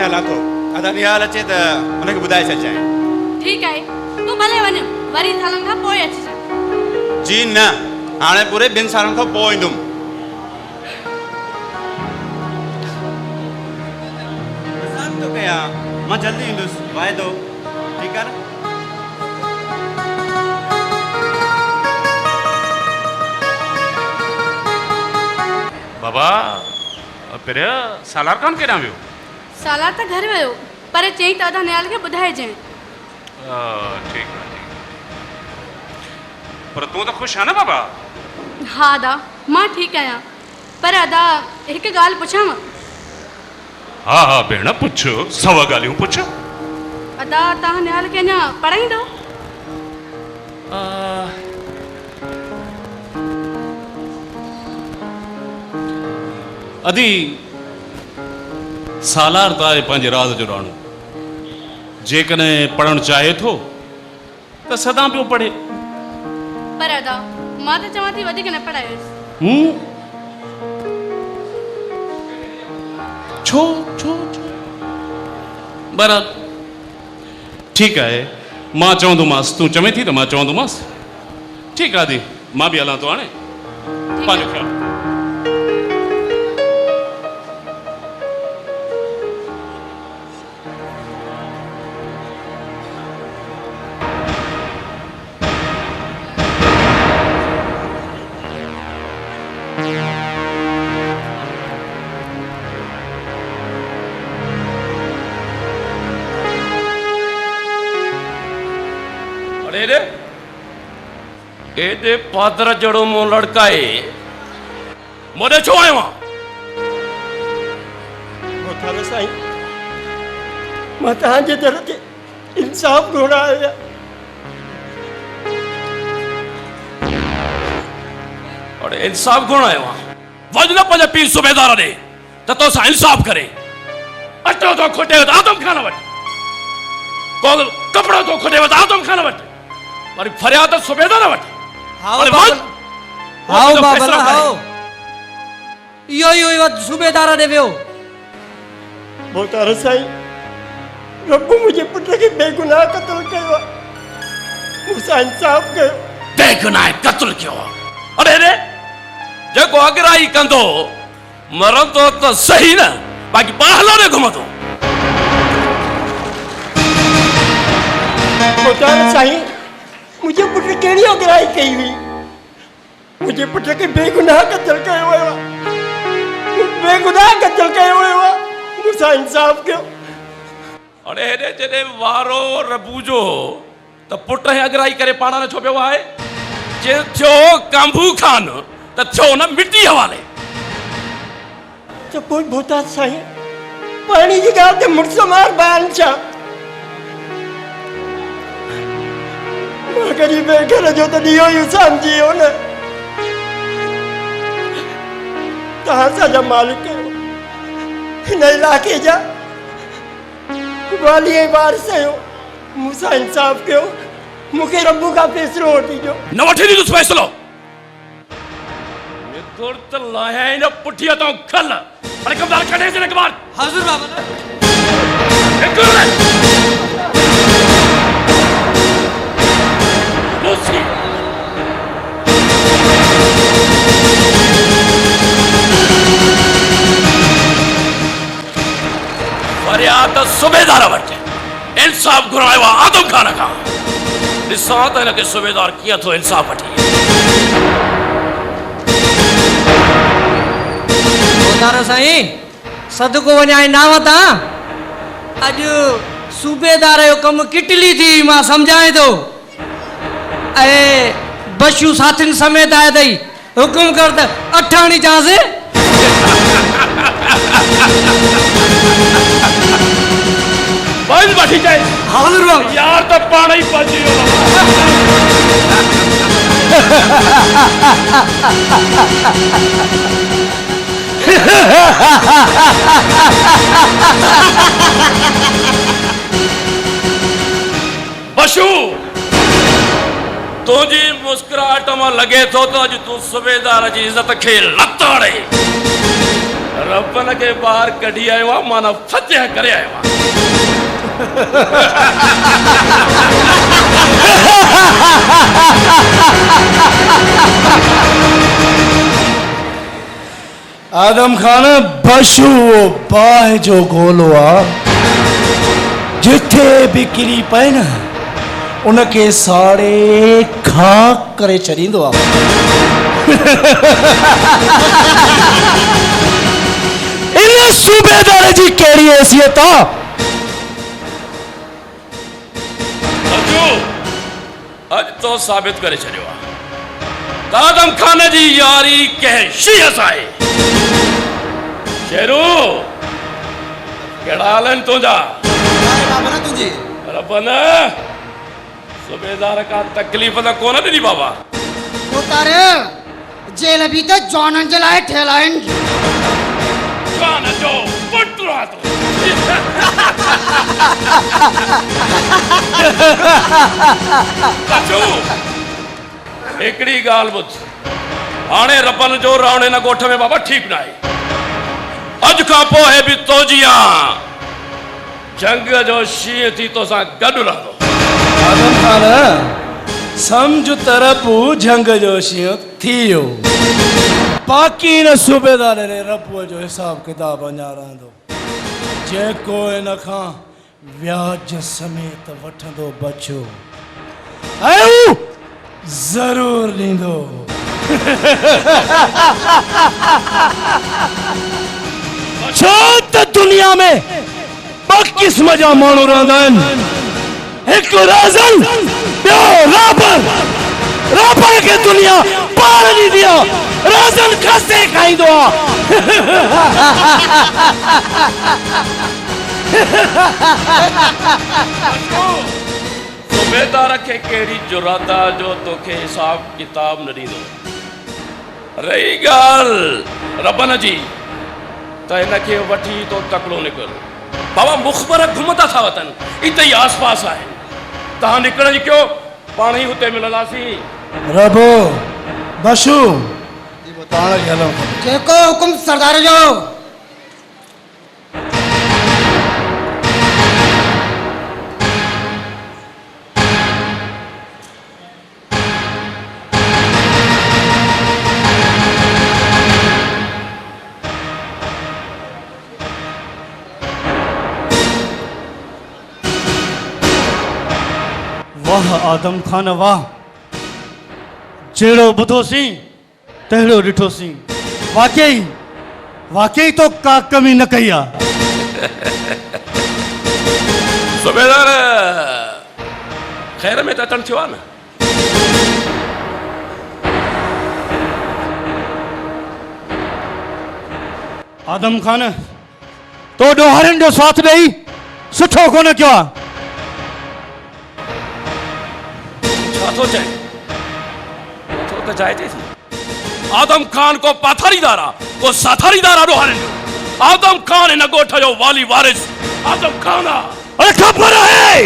हलां थो अदा निहाल अचे त हुनखे ॿुधाए छॾिजांइ। ठीकु आहे, तूं भले वञ, वरी सालनि खां पोइ अचिजांइ। जी न, हाणे पूरे 2 सालनि खां पोइ ईंदुमि। मज़ाक थो कयां, मां जल्दी ईंदुसि, वाइदो, ठीकु आहे न? बाबा पहिरियों सालार कान केॾां वियो? सालार त घर वियो, पर चई त अदा निहाल खे ॿुधाइजांइ। ठीकु आहे, पर तूं त ख़ुशि आहे न बाबा? हा अदा, मां ठीकु आहियां, पर अदा हिकु ॻाल्हि पुछांव? हा हा भेण पुछ, 100 ॻाल्हियूं पुछ। अदा तव्हां निहाल खे अञा पढ़ाईंदो? अदी सालार त आहे पंहिंजे राज़ जो ॼाणू, जेकॾहिं पढ़णु चाहे थो त सदा पियो पढ़े। पर अदा मां त चवां थी वधीक न पढ़ायोसि। छो छो छो? बराबरि, ठीकु आहे, मां चवंदोमांसि, तूं चवे थी त मां चवंदोमांसि। ठीकु आहे दी, मां बि हलां थो हाणे, पंहिंजो ख़्यालु। एडे पादर जड़ो मो लड़का है, मोदे छो आयो आहे? मोहतार साईं, मां तव्हांजे दर ते इंसाफ़ घुरण आयो। अरे इंसाफ़ घुरण आयो आहे? वञ न पंहिंजे पीउ सूबेदार ॾे त तोसां इंसाफ़ करे। अटो तो खुटे त आदम खान वटि, को कपिड़ो तो खुटे त आदम खान वटि, वरी फरियाद सूबेदार वटि। हाओ बाबा हाओ, इहो सूबेदार ॾे वियो। मोहतार साईं, रब मुंहिंजे पुट खे बेगुनाह क़त्ल कयो आहे, मूंसां इंसाफ़ कयो। बेगुनाह क़त्ल कयो आहे? अरे रे, जेको अगराई कंदो मरंदो त सही न, बाक़ी बाहलो ने घुमंदो। मोहतार साईं, मुंहिंजे पुट कहिड़ी अगराई कई हुई? मुंहिंजे पुट खे बेगुनाह क़त्ल कयो वियो आहे, बेगुनाह क़त्ल कयो वियो आहे, मूंसां इंसाफ़ कयो। अरे हेॾे जॾहिं वारो रबू जो त पुट अगराई करे पाण न छो पियो आहे? जे थियो कांबू खान त थियो न मिटी हवाले। त पोइ मोहतार साईं, पाणी जी ॻाल्हि ते मुड़ुस मार बयान छा? मां ग़रीब घर जो त ॾींहों ई सम्झी वियो न। तव्हां सॼा मालिक आहियो, हिन इलाइक़े जा वाली ऐं वारिस आहियो, मूंसां इंसाफ़ कयो, मूंखे रब्बू खां फ़ैसिलो वठी ॾियो। न वठी ॾींदुसि फ़ैसिलो। गुर्त लाहे न पुठिया तो खल, अरे कमदार कढे से न कबार। हाज़िर बाबा। मुसी फरियाद सूबेदार वटि इंसाफ़ घुरायो आहे आदम खान खां। ॾिसां त हिनखे सूबेदार कीअं थो इंसाफ़ वठी। मोहतार साईं, सदको वञाए ना वता, अॼु सूबेदार जो कमु किटली थी, मां सम्झाए थो। ऐं बशू साथियुनि समेत आया अथई, हुकुम कर त अठाणी चांसि। बंद वठी जाए। हाज़िर बाबा। यार त पाण ई पहुची वियो। बशू, तुझी मुस्कुराहट में लगे तो अज तू सूबेदार की इज्जत खे लत हड़े। रबन के बाहर कढी आयो आहे माना फतेह करे आयो आहे आदम खान बशु बाह जो गोलो आ जिथे भी किरी पए न उनके साड़े खाक करे छॾींदो आ इन सूबेदार जी कहिड़ी हैसियत आ अज तो साबित करे छॾियो आहे आदम खान जी यारी कंहिं शींहं सां आहे शेरू कहिड़ा हाल आहिनि तुंहिंजा रबन सूबेदार का तकलीफ़ त कोन ॾिनी बाबा उतार जेल बि त जवाननि जे लाइ ठहियल आहिनि जवान जो पुटु आहे तूं बच्चू हिकिड़ी ॻाल्हि ॿुध हाणे रबन जो रहणु हिन ॻोठ में बाबा ठीकु न आहे अॼु खां पोइ बि तोजी जंग जो शींहं थी तोसां गॾु रहंदो आदम खान सम्झ तरपू जंग जो शींहं थी वियो बाक़ी न सूबेदार ने रपूअ जो हिसाब किताब अञा रहंदो जेको इन खां व्याज समेत वठंदो बचो ऐं ज़रूर ॾींदो छो त दुनिया में ॿ क़िस्म जा माण्हू रहंदा आहिनि हिकु राज़न ॿियो राबर राबर खे दुनिया पार ॾींदी आहे राज़न खसे खाईंदो सूबेदार खे कहिड़ी जुरात आहे जो तोखे हिसाब किताब न ॾींदो रही ॻाल्हि रबन जी त हिनखे वठी तो तकिड़ो निकिर बाबा मुख़बर घुमंदा था वतन इते ई आस पास आहे तव्हां निकिरण जी कयो पाण ई हुते मिलंदासीं रबो बशू पाण खे हलूं जेको हुकुम सरदार जो वाह आदम खान वाह जहिड़ो ॿुधोसीं तहिड़ो ॾिठोसीं वाकई वाकई तो का कमी न कई आहे सूबेदार ख़ैर में त अचणु थियो आहे न आदम खान तो ॾोहारनि जो साथ ॾेई सुठो कोन कयो आहे तो चाहे तो जायते थी आदम खान को पाथारीदारा को साथारीदारा रोहाने आदम खान इन गोठ जो वाली वारिस आदम खान अरे खबर है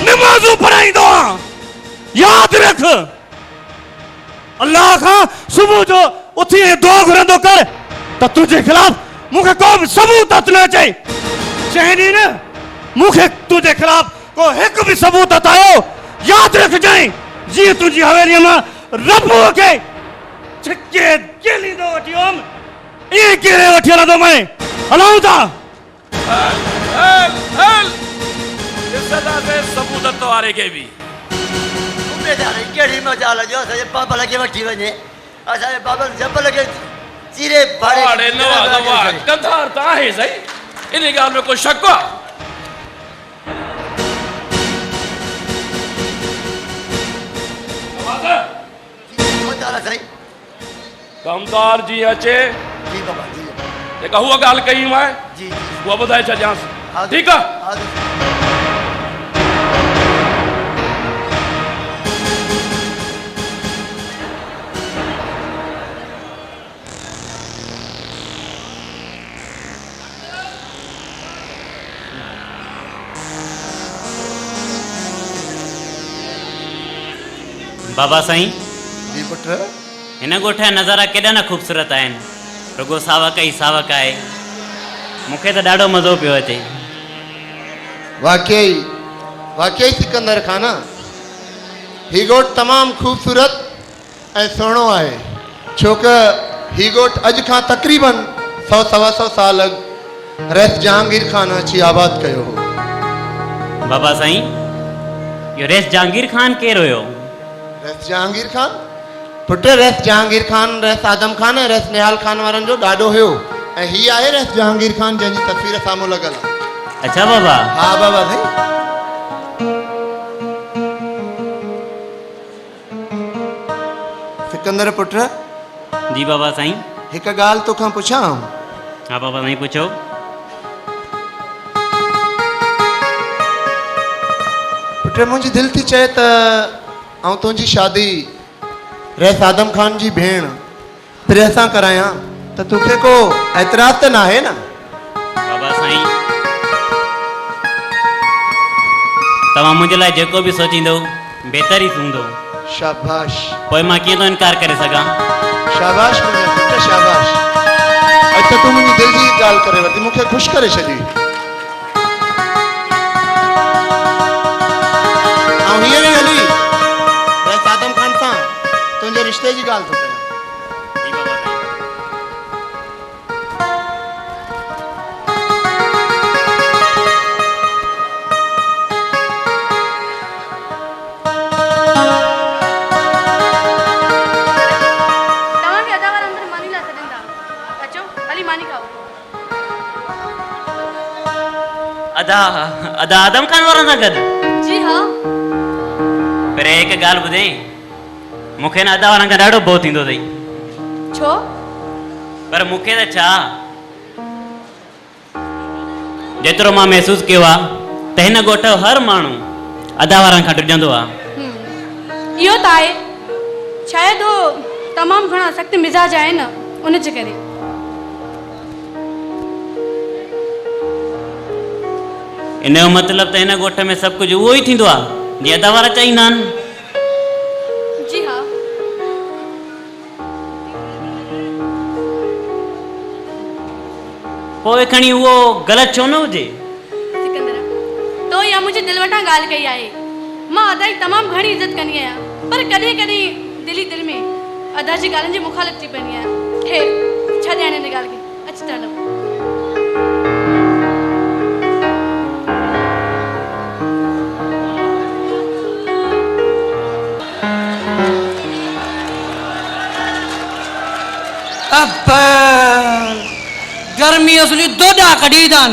नमाज़ू पढ़ाईंदो याद रख अल्लाह खां सुबह जो उथी दुआ घुरंदो कर त तुझे खिलाफ मुखे को सबूत हथ न अचे चइनी न मुखे तुझे खिलाफ को हिकु भी सबूत हथ आयो याद रख जाए जी तुझी हवेली में रबू के छिके केलींदो वठी हम ये केरे वठी हलंदो मैं हलाऊं था हल इज्जत से सबूत तो आरे के भी सूबेदार केड़ी मजाल जो असांजे बाबा लगे वठी वञे असांजे बाबा जब लगे चीरे भाड़े नवा कंधार त आहे सही इन ॻाल्हि में कोई शक आहे कमदार जी अचे जी बाबा जी जेका हुआ ॻाल्हि कई मैं जी उहा ॿुधाए छॾियांसि ठीकु आहे बाबा साईं जी पुट हिन ॻोठ जा नज़ारा केॾा न ख़ूबसूरत आहिनि रुगो सावक ई सावक आहे मूंखे त ॾाढो मज़ो पियो अचे। वाकई वाकई सिकंदर खाना ही ॻोठु तमामु ख़ूबसूरत ऐं सुहिणो आहे, छो कि ही ॻोठु अॼु खां तक़रीबन 100-125 साल अॻु रैस जहांगीर ख़ान अची आबाद कयो हो। बाबा साईं, इहो रेस जहांगीर ख़ान केरु हुयो? रैस जहांगीर ख़ान पुटु, रैस जहांगीर ख़ान रैस आदम ख़ान ऐं रैस निहाल ख़ान वारनि जो ॾाढो हुयो, ऐं हीअ आहे रैस जहांगीर ख़ान जंहिंजी तस्वीर साम्हूं लॻल आहे। अच्छा बाबा। हा बाबा साईं। सिकंदर पुटु। जी बाबा साईं। हिकु ॻाल्हि तोखां पुछां? हा बाबा साईं पुछो। पुटु, मुंहिंजी दिलि थी चए त आउं तुंहिंजी शादी रैस आदम ख़ान जी भेण प्रिया सां करायां, त तोखे को एतिराज़ त न आहे न? बाबा साईं, तव्हां मुंहिंजे लाइ जेको बि सोचींदो बहितर ई थींदो। शाबाश। पोइ मां कीअं थो इनकार करे सघां? शाबाश मुंहिंजा पुट, शाबाश। अॼु त तूं मुंहिंजी दिलि जी ॻाल्हि करे वरिती, मूंखे ख़ुशि करे छॾी। ऐं हींअर ई हली रैस आदम ख़ान सां तुंहिंजे रिश्ते जी ॻाल्हि थो कयां। जी बाबा साईं। तव्हांखे अदा वारा अंदरि मानी लाइ छॾींदा। अचो हली मानी खाओ। अदा अदा आदम ख़ान वारनि सां गॾु? जी हाँ। पर हिकु ॻाल्हि ॿुधाई, मूंखे न अदा वारनि खां ॾाढो भउ थींदो अथई। छो? पर मूंखे त छा, जेतिरो मां महसूसु कयो आहे त हिन ॻोठ जो हर माण्हू अदा वारनि खां ॾुजंदो आहे। इहो त आहे, शायदि हो तमामु घणा सख़्त मिज़ाज आहे न, उन जे करे। इन जो मतिलबु त हिन ॻोठ में सभु कुझु उहो ई थींदो आहे जीअं अदा वारा चाहींदा आहिनि। जी हाँ। पोइ खणी उहो ग़लति छो न हुजे? सिकंदर, तो इहा मुंहिंजी दिलि वटां ॻाल्हि कई आहे। मां अदा जी तमामु घणी इज़त कंदी आहियां, पर कॾहिं कॾहिं दिलि में अदा जी ॻाल्हियुनि जी मुखालिफ़ थी पवंदी आहियां। ख़ैर, छॾ ॾियण हिन ॻाल्हि खे, अच त हलूं। अब गर्मी असली दोडा कढी दान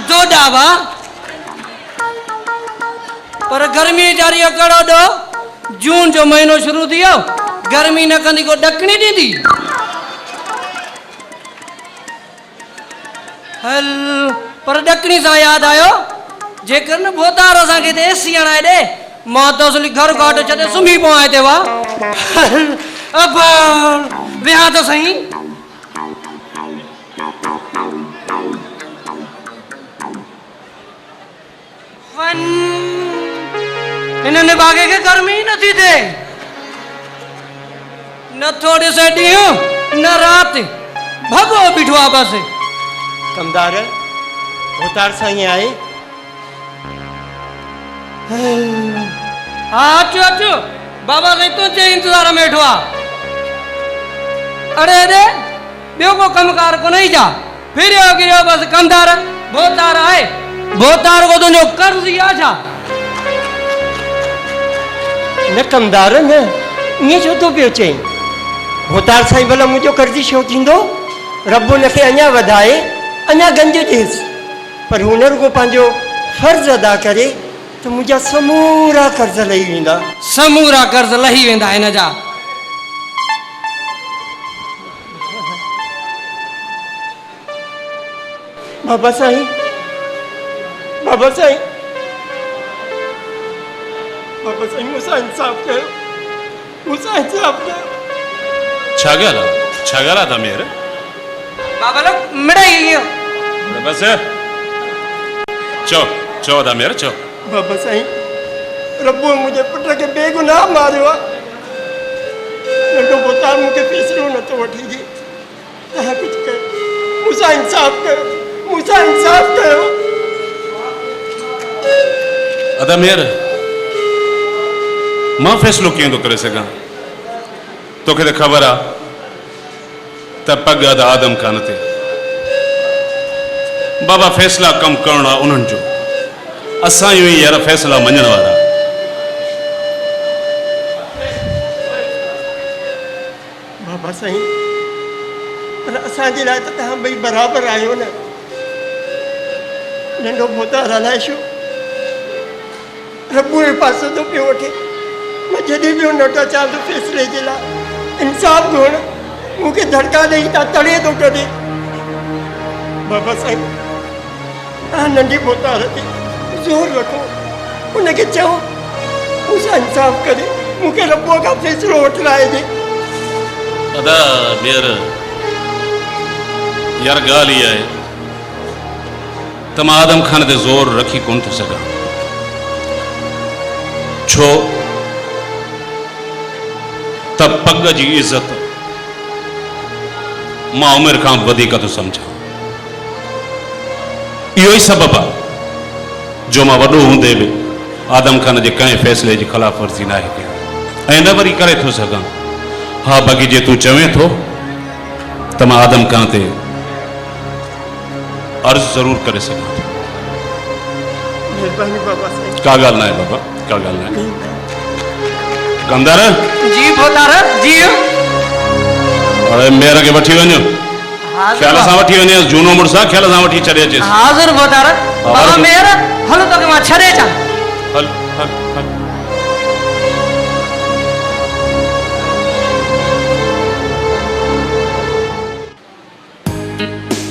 दोडा वा, पर गर्मी जारी कड़ो दो। जून जो महीनो शुरू थियो, गर्मी न कंदी को ॾकणी ॾींदी। हल, पर ॾकणी सां यादि आयो, जेकर न बोतार असांखे ते एसी हणाए ॾे, मां त असली घर घाट छॾे सुम्ही पवां हिते वा। अब विहा त सही। हिननि बागे खे गर्मी ही नथी थिए, न थोड़े से ॾींहुं न राति, भॻो बीठो आहे बसि। कमदार भोतार साईं आहे? हा अचो अचो, बाबा साईं तुंहिंजे इंतज़ार में वेठो आहे। अरे अरे, ॿियो को कमकार को नहीं जा, फिरियो गिरियो बसि कमदार भोतार आहे। भोतार को तुंहिंजो कर्ज़ ई आहे छा? न कमदार, न ईअं छो थो पियो चई? भोतार साईं भला मुंहिंजो कर्ज़ी छो थींदो? रब हुनखे अञा वधाए, अञा गंज ॾेसि, पर हुन रुगो पंहिंजो फर्ज़ अदा करे त मुंहिंजा समूरा कर्ज़ लही वेंदा। समूरा कर्ज़ लही वेंदा हिन जा। बाबा साईं, बाबा साईं, बाबा साईं मूंसां इंसाफ़ कयो, मूंसां इंसाफ़ कयो। छा ॻाल्हि आहे, छा ॻाल्हि आहे तमीर? बाबा लोग मिड़ाई बस चओ चओ तमीर चओ। बाबा साईं, रब्बो मुंहिंजे पुट खे बेगुनाह मारियो आहे। नंढो भोतार मूंखे फ़ैसिलो नथो वठी ॾे। तव्हां कुझु कयो, मूंसां इंसाफ़ कयो, मूंसां अदा मेहर मां फैसलो कीअं थो करे सघां तोखे त ख़बर आहे त पग अदा आदम खान ते बाबा फैसला कम करणु आहे उन्हनि जो असां इहो ई यार फैसला मञण वारा बाबा साईं पर असांजे लाइ त तव्हां ॿई बराबरि आहियो न नंढो मोतार हलाए छो रबू जे पासे थो पियो वठे मां जॾहिं बि नोटा चां थो फ़ैसिले जे लाइ इंसाफ़ घुरण मूंखे धड़का ॾेई था तड़े थो कढे बाबा साईं तव्हां नंढी मोतार ते ज़ोर रखो उनखे चओ मूंसां इंसाफ़ करे मूंखे रबूअ खां फ़ैसिलो वठराइजे अदा मेहर यार ॻाल्हि इहा आहे त मां आदम खान ते ज़ोर रखी कोन थो सघां छो त पग जी इज़त मां उमिरि खां वधीक थो सम्झां इहो ई सबबु आहे जो मां वॾो हूंदे बि आदम खान जे कंहिं फ़ैसिले जी ख़िलाफ़ वर्ज़ी न आहे कई ऐं न वरी करे थो सघां हा बाक़ी जे तूं चवें थो त मां आदम खान ते अर्ज़ ज़रूर करे सघां थो महिरबानी बाबा साईं का ॻाल्हि न आहे बाबा का ॻाल्हि न आहे कंदर जी पोतार जी अरे मेहर खे वठी वञो ख़्याल सां वठी वञे झूनो मुड़ुसु आहे ख़्याल सां वठी छॾे अचेसि हाज़ुर पोतार बाबा मेहर हलो तोखे मां छॾे अचां हल हल हल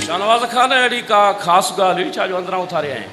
शाहनवाज़ खान अहिड़ी का ख़ासि ॻाल्हि हुई छा जो अंदरां उथारे आए